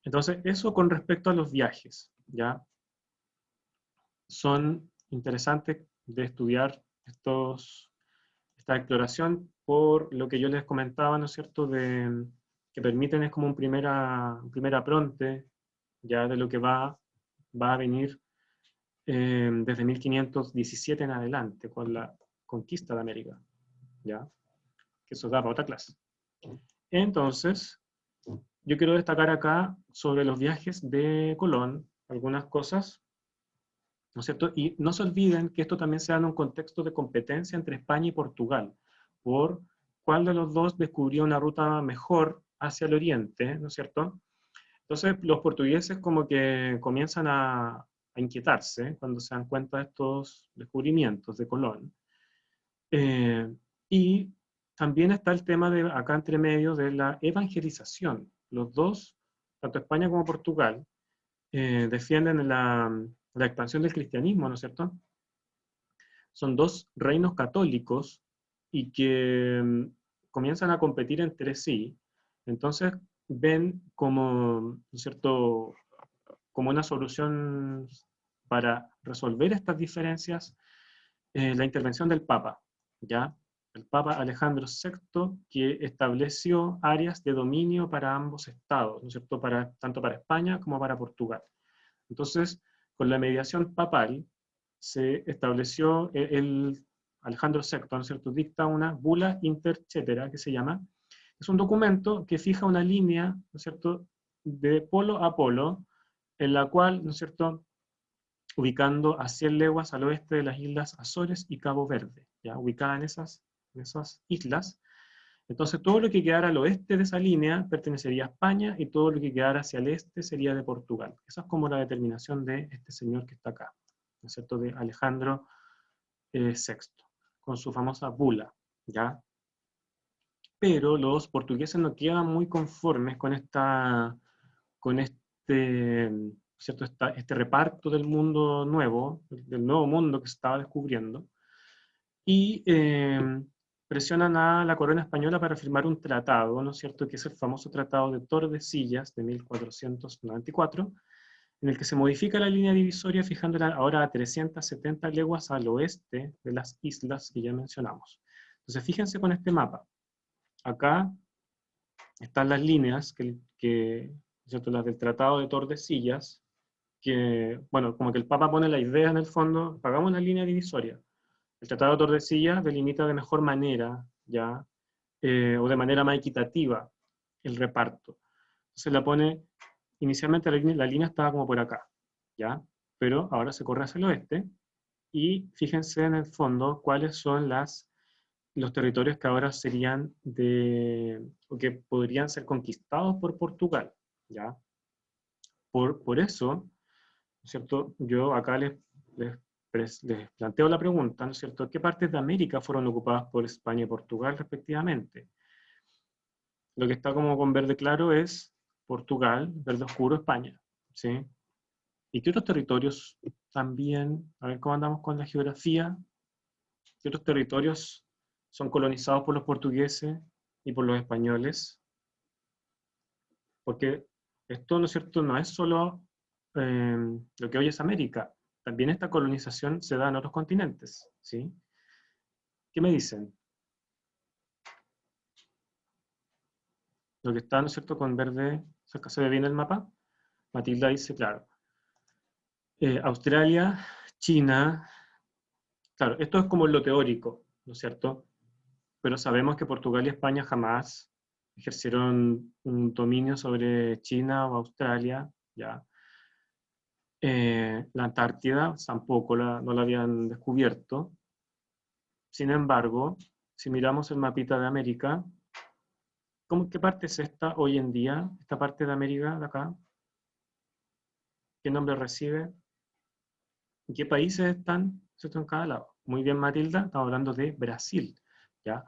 Entonces, eso con respecto a los viajes, ¿ya? Son interesantes de estudiar esta exploración por lo que yo les comentaba, ¿no es cierto?, que permiten, es como un primer apronte ya de lo que va a venir desde 1517 en adelante, con la conquista de América, ¿ya? Que eso da para otra clase. Entonces, yo quiero destacar acá sobre los viajes de Colón algunas cosas, ¿no es cierto? Y no se olviden que esto también se da en un contexto de competencia entre España y Portugal, por cuál de los dos descubrió una ruta mejor hacia el oriente, ¿no es cierto? Entonces los portugueses como que comienzan a inquietarse cuando se dan cuenta de estos descubrimientos de Colón. Y también está el tema de acá entre medio de la evangelización. Los dos, tanto España como Portugal, defienden la expansión del cristianismo, ¿no es cierto? Son dos reinos católicos y que comienzan a competir entre sí. Entonces ven como, ¿no es cierto?, como una solución para resolver estas diferencias la intervención del Papa, ¿ya? El Papa Alejandro VI, que estableció áreas de dominio para ambos estados, ¿no es cierto?, tanto para España como para Portugal. Entonces, con la mediación papal, se estableció Alejandro VI, ¿no es cierto?, dicta una bula inter cetera, que se llama. Es un documento que fija una línea, ¿no es cierto?, de polo a polo, en la cual, ¿no es cierto?, ubicando a 100 leguas al oeste de las islas Azores y Cabo Verde, ya ubicada en esas islas. Entonces todo lo que quedara al oeste de esa línea pertenecería a España, y todo lo que quedara hacia el este sería de Portugal. Esa es como la determinación de este señor que está acá, ¿no es cierto?, de Alejandro VI, con su famosa bula, ¿ya? pero los portugueses no quedan muy conformes con ¿cierto? Este reparto del mundo nuevo, del nuevo mundo que se estaba descubriendo, y presionan a la corona española para firmar un tratado, ¿no es cierto?, que es el famoso Tratado de Tordesillas de 1494, en el que se modifica la línea divisoria fijándola ahora a 370 leguas al oeste de las islas que ya mencionamos. Entonces fíjense con este mapa. Acá están las líneas, ¿cierto?, las del Tratado de Tordesillas, que, bueno, como que el Papa pone la idea en el fondo, hagamos una línea divisoria. El Tratado de Tordesillas delimita de mejor manera, ¿ya? O de manera más equitativa el reparto. Entonces la pone, inicialmente la línea estaba como por acá, ¿ya? Pero ahora se corre hacia el oeste, y fíjense en el fondo cuáles son los territorios que ahora serían o que podrían ser conquistados por Portugal, ¿ya? Por eso, ¿no es cierto?, yo acá les planteo la pregunta, ¿no es cierto?, ¿qué partes de América fueron ocupadas por España y Portugal respectivamente? Lo que está como con verde claro es Portugal, verde oscuro España, ¿sí? ¿Y qué otros territorios también? A ver cómo andamos con la geografía. ¿Qué otros territorios son colonizados por los portugueses y por los españoles? Porque esto, ¿no es cierto?, no es solo lo que hoy es América. También esta colonización se da en otros continentes, ¿sí? ¿Qué me dicen? Lo que está, ¿no es cierto?, con verde, ¿se ve bien el mapa? Matilda dice, claro. Australia, China, claro, esto es como lo teórico, ¿no es cierto? Pero sabemos que Portugal y España jamás ejercieron un dominio sobre China o Australia, ¿ya? La Antártida tampoco no la habían descubierto. Sin embargo, si miramos el mapita de América, ¿qué parte es esta hoy en día? Esta parte de América, de acá. ¿Qué nombre recibe? ¿En qué países están? ¿Cierto? En cada lado. Muy bien, Matilda, estamos hablando de Brasil, ¿ya?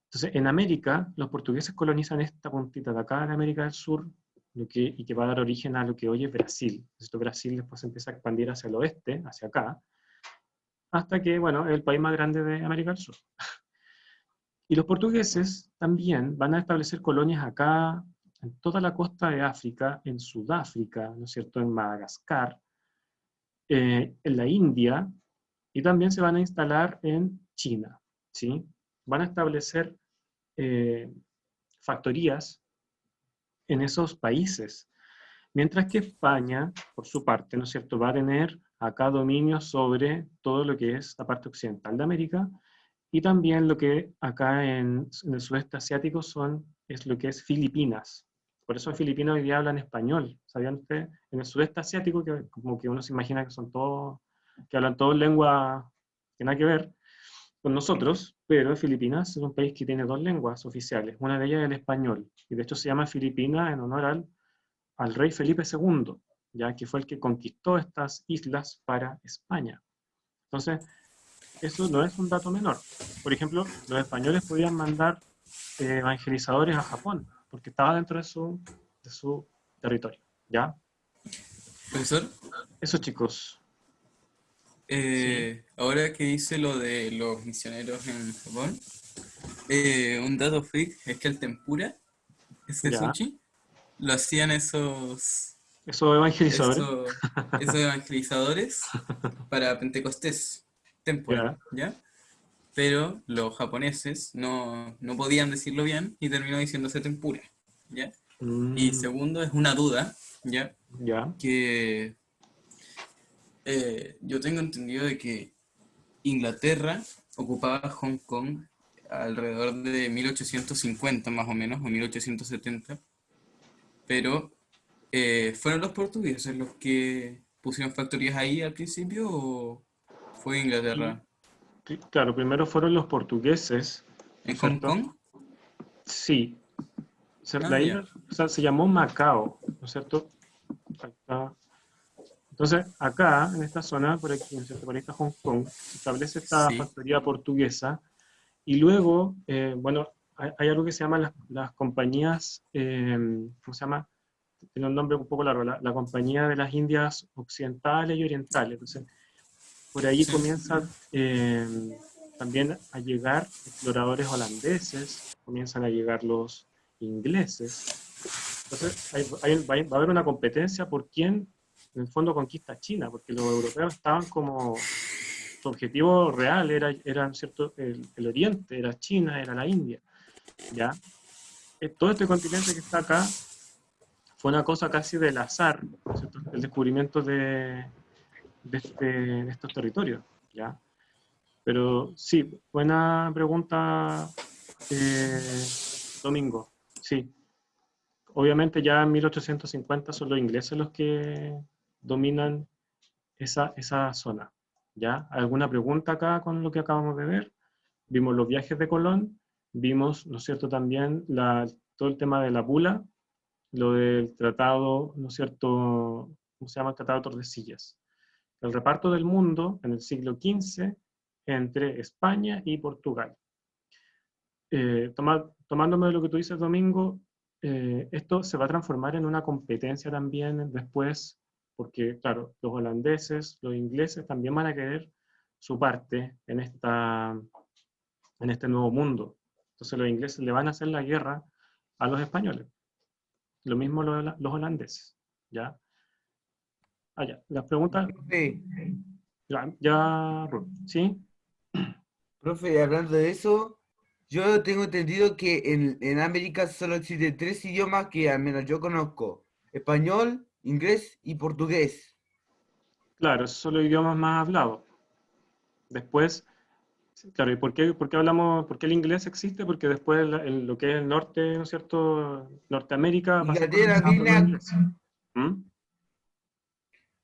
Entonces, en América, los portugueses colonizan esta puntita de acá, en América del Sur, y que va a dar origen a lo que hoy es Brasil. Esto Brasil después empieza a expandir hacia el oeste, hacia acá, hasta que, bueno, es el país más grande de América del Sur. Y los portugueses también van a establecer colonias acá, en toda la costa de África, en Sudáfrica, ¿no es cierto?, en Madagascar, en la India, y también se van a instalar en China, ¿sí? Van a establecer factorías en esos países, mientras que España, por su parte, ¿no es cierto?, va a tener acá dominio sobre todo lo que es la parte occidental de América, y también lo que acá en el sudeste asiático es lo que es Filipinas. Por eso en Filipinas hoy día hablan español. ¿Sabían ustedes? En el sudeste asiático, que como que uno se imagina que son todos, que hablan todos lengua que nada que ver con nosotros, pero Filipinas es un país que tiene dos lenguas oficiales. Una de ellas es el español, y de hecho se llama Filipinas en honor al rey Felipe II, ya que fue el que conquistó estas islas para España. Entonces, eso no es un dato menor. Por ejemplo, los españoles podían mandar evangelizadores a Japón, porque estaba dentro de su territorio, ¿ya? Profesor, Eso, chicos. ahora que dice lo de los misioneros en Japón, un dato freak es que el tempura, ese Ya. sushi, lo hacían esos Evangelizadores. esos evangelizadores para Pentecostés, tempura, ¿ya? Pero los japoneses no podían decirlo bien y terminó diciéndose tempura, ¿ya? Y segundo, es una duda, ¿ya? Que yo tengo entendido de que Inglaterra ocupaba Hong Kong alrededor de 1850 más o menos, o 1870, pero ¿fueron los portugueses los que pusieron factorías ahí al principio o fue Inglaterra? Claro, primero fueron los portugueses. ¿En Hong Kong? Sí. La isla, se llamó Macao, ¿no es cierto? Entonces, acá, en esta zona, por aquí, por ahí Hong Kong, se establece esta factoría portuguesa, y luego, bueno, hay algo que se llama las compañías, ¿cómo se llama? Tiene un nombre un poco largo, la Compañía de las Indias Occidentales y Orientales. Entonces, por ahí comienzan también a llegar exploradores holandeses, comienzan a llegar los ingleses. Entonces, va a haber una competencia por quién, en el fondo, conquista China, porque los europeos estaban como, su objetivo real era ¿cierto? El Oriente, era China, era la India, ¿ya? Todo este continente que está acá fue una cosa casi del azar, ¿cierto? El descubrimiento de estos territorios, ¿ya? Pero sí, buena pregunta, Domingo, sí. Obviamente ya en 1850 son los ingleses los que dominan esa zona, ¿ya? ¿Alguna pregunta acá con lo que acabamos de ver? Vimos los viajes de Colón, vimos, ¿no es cierto?, también todo el tema de la bula, lo del tratado, ¿no es cierto?, ¿cómo se llama? El Tratado de Tordesillas. El reparto del mundo en el siglo XV entre España y Portugal. Tomándome de lo que tú dices, Domingo, esto se va a transformar en una competencia también después, porque, claro, los holandeses, los ingleses también van a querer su parte en este nuevo mundo. Entonces los ingleses le van a hacer la guerra a los españoles. Lo mismo los holandeses, ¿ya? Ya. Las preguntas... Sí. Ya, Ruth, ¿sí? Profe, hablando de eso, yo tengo entendido que en América solo existen 3 idiomas que al menos yo conozco: español, inglés y portugués. Claro, esos son los idiomas más hablados. Después, claro, ¿y por qué hablamos, por qué el inglés existe? Porque después lo que es el norte, ¿no es cierto? Norteamérica va a ser Inglaterra colonizado por los viene ingleses.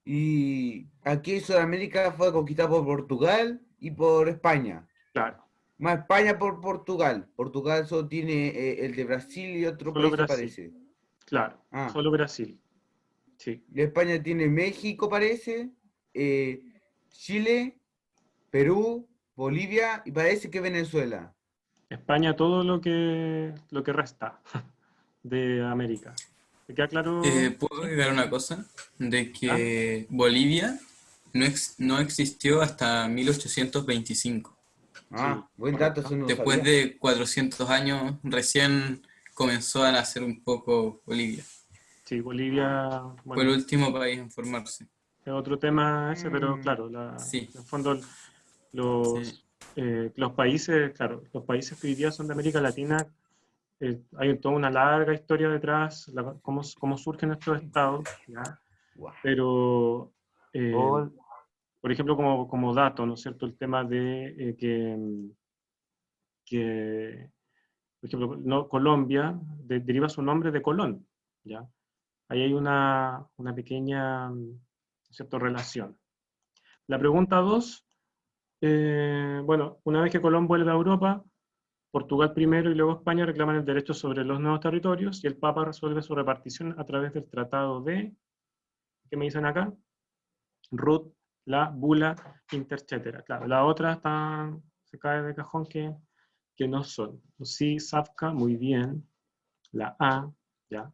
y aquí Sudamérica fue conquistada por Portugal y por España. Claro. Más España por Portugal. Portugal solo tiene el de Brasil y otro Solo país, Brasil. parece. Claro, solo Brasil. Sí. Y España tiene México, parece, Chile, Perú, Bolivia y parece que Venezuela. España todo lo que resta de América. ¿Te queda claro? ¿Puedo agregar una cosa? De que Bolivia no existió hasta 1825. Buen dato, eso no lo Después sabía. de 400 años recién comenzó a nacer un poco Bolivia. Sí, Bolivia... Bueno, fue el último país en formarse. Es otro tema ese, pero claro, en el fondo los países, claro, los países que hoy día son de América Latina, hay toda una larga historia detrás, cómo surgen estos estados, ¿ya? Pero, por ejemplo, como dato, ¿no es cierto?, el tema de que, por ejemplo, Colombia deriva su nombre de Colón, ¿ya? Ahí hay una pequeña, ¿no es cierto?, relación. La pregunta 2, bueno, una vez que Colón vuelve a Europa, Portugal primero y luego España reclaman el derecho sobre los nuevos territorios y el Papa resuelve su repartición a través del tratado de, ¿qué me dicen acá? Ruth, la bula interchetera. Claro, la otra se cae de cajón que no son. Sí, Safka, muy bien. La A, ya.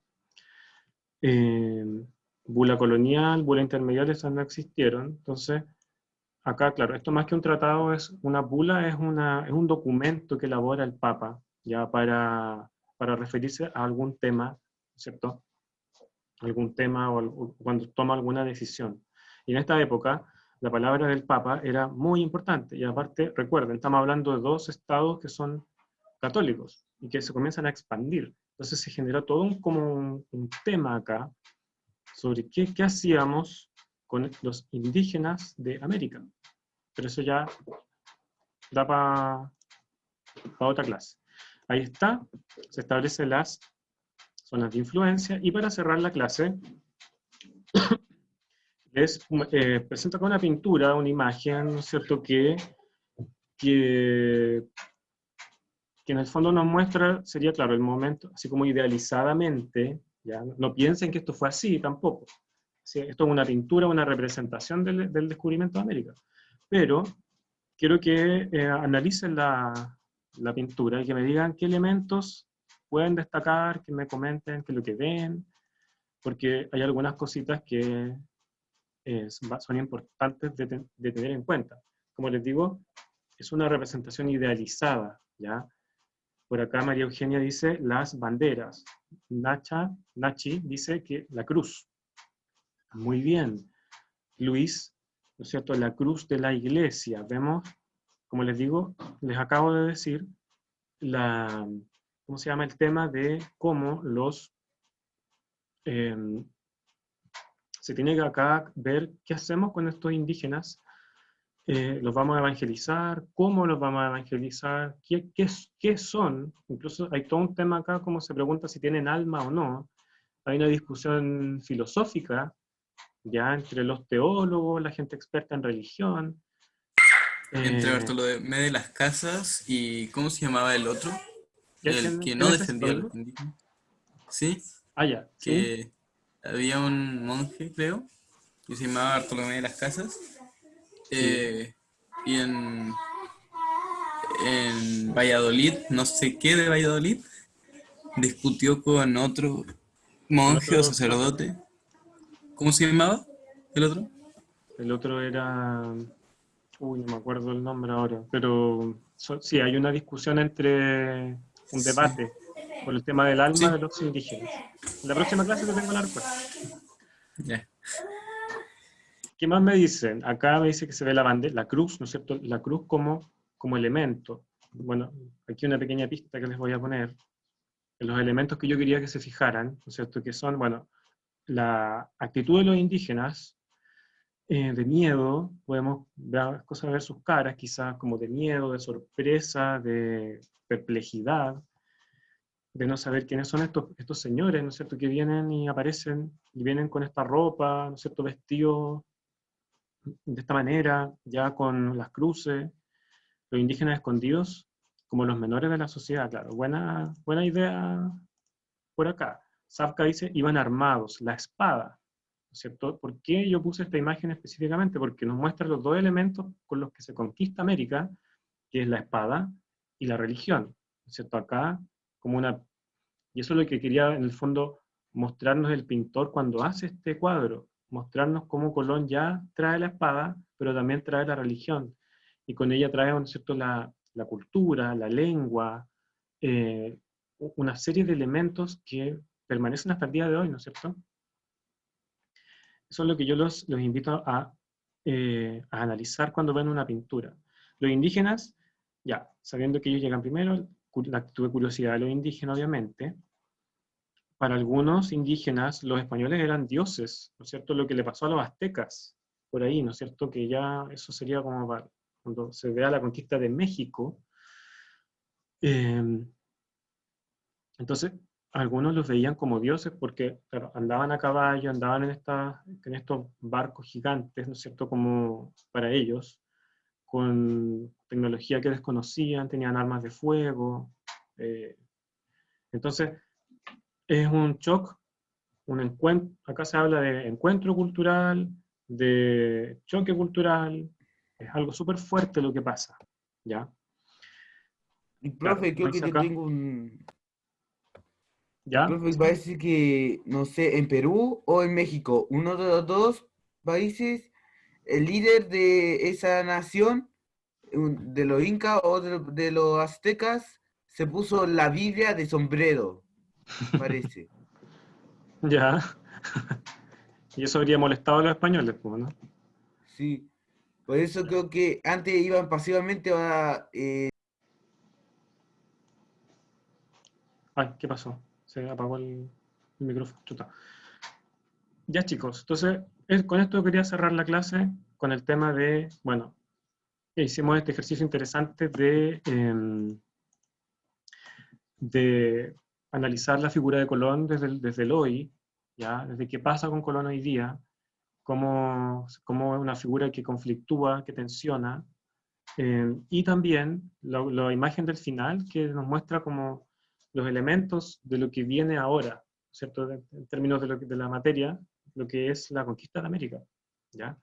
Bula colonial, bula intermedial, esas no existieron. Entonces, acá, claro, esto más que un tratado es una bula, es un documento que elabora el Papa, ya para referirse a algún tema, ¿cierto? Algún tema o cuando toma alguna decisión. Y en esta época, la palabra del Papa era muy importante. Y aparte, recuerden, estamos hablando de 2 estados que son católicos y que se comienzan a expandir. Entonces se generó todo un tema acá sobre qué hacíamos con los indígenas de América. Pero eso ya da para otra clase. Ahí está, se establecen las zonas de influencia, y para cerrar la clase, les presento acá una pintura, una imagen, ¿no es cierto?, que en el fondo nos muestra, sería claro, el momento, así como idealizadamente, ¿ya? No piensen que esto fue así tampoco. ¿Sí? Esto es una pintura, una representación del descubrimiento de América. Pero quiero que analicen la la pintura y que me digan qué elementos pueden destacar, que me comenten qué es lo que ven, porque hay algunas cositas que son importantes de tener en cuenta. Como les digo, es una representación idealizada, ¿ya? Por acá María Eugenia dice las banderas. Nachi dice que la cruz. Muy bien. Luis, ¿no es cierto? La cruz de la iglesia. Vemos, como les digo, les acabo de decir, ¿cómo se llama? El tema de cómo se tiene que acá ver qué hacemos con estos indígenas. ¿Los vamos a evangelizar? ¿Cómo los vamos a evangelizar? ¿Qué son? Incluso hay todo un tema acá, como se pregunta si tienen alma o no. Hay una discusión filosófica, ya entre los teólogos, la gente experta en religión. Entre Bartolomé de las Casas y ¿cómo se llamaba el otro? El que ¿Quién no es defendía a ese? los indígenas. ¿Sí? Ya, ¿sí? Que había un monje, creo, que se llamaba Bartolomé de las Casas. Sí. Y en Valladolid, no sé qué de Valladolid, discutió con otro Con monje o otro sacerdote. ¿Cómo se llamaba el otro? El otro era... Uy, no me acuerdo el nombre ahora, pero sí, hay una discusión un Sí. debate por el tema del alma Sí. de los indígenas. En la próxima clase te tengo la respuesta. Ya. ¿Qué más me dicen? Acá me dice que se ve la bandera, la cruz, ¿no es cierto? La cruz como elemento. Bueno, aquí una pequeña pista que les voy a poner. Los elementos que yo quería que se fijaran, ¿no es cierto? Que son, bueno, la actitud de los indígenas, de miedo, podemos ver sus caras, quizás como de miedo, de sorpresa, de perplejidad, de no saber quiénes son estos señores, ¿no es cierto?, que vienen y aparecen, y vienen con esta ropa, ¿no es cierto?, vestidos de esta manera, ya con las cruces, los indígenas escondidos, como los menores de la sociedad, claro, buena idea por acá. Safka dice, iban armados, la espada, ¿cierto? ¿Por qué yo puse esta imagen específicamente? Porque nos muestra los dos elementos con los que se conquista América, que es la espada y la religión, ¿cierto? Acá, y eso es lo que quería en el fondo mostrarnos el pintor cuando hace este cuadro, mostrarnos cómo Colón ya trae la espada, pero también trae la religión, y con ella trae, ¿no es cierto?, la cultura, la lengua, una serie de elementos que permanecen hasta el día de hoy, ¿no es cierto? Eso es lo que yo los invito a analizar cuando ven una pintura. Los indígenas, ya, sabiendo que ellos llegan primero, la actitud de curiosidad de los indígenas, obviamente. Para algunos indígenas, los españoles eran dioses, ¿no es cierto? Lo que le pasó a los aztecas, por ahí, ¿no es cierto? Que ya eso sería como cuando se vea la conquista de México. Entonces, algunos los veían como dioses porque claro, andaban a caballo, andaban en estos barcos gigantes, ¿no es cierto?, como para ellos, con tecnología que desconocían, tenían armas de fuego. Entonces, es un shock, un encuentro, acá se habla de encuentro cultural, de choque cultural, es algo súper fuerte lo que pasa, ¿ya? Y Claro, profe, como creo que dice yo acá, tengo un... ¿ya? Profe, parece que, no sé, en Perú o en México, uno de los dos países, el líder de esa nación, de los incas o de los aztecas, se puso la Biblia de sombrero, parece. Ya. Y eso habría molestado a los españoles, pues, ¿no? Sí, por eso creo que antes iban pasivamente, ahora... Ay, ¿qué pasó? Se apagó el micrófono. Chuta. Ya, chicos, entonces con esto quería cerrar la clase con el tema de, bueno, hicimos este ejercicio interesante de analizar la figura de Colón desde el hoy, ¿ya? Desde qué pasa con Colón hoy día, cómo es una figura que conflictúa, que tensiona, y también la imagen del final que nos muestra como los elementos de lo que viene ahora, ¿cierto? En términos de la materia, lo que es la conquista de América, ¿ya?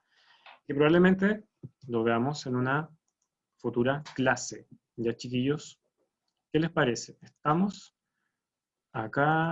Que probablemente lo veamos en una futura clase, ¿ya, chiquillos? ¿Qué les parece? ¿Estamos acá?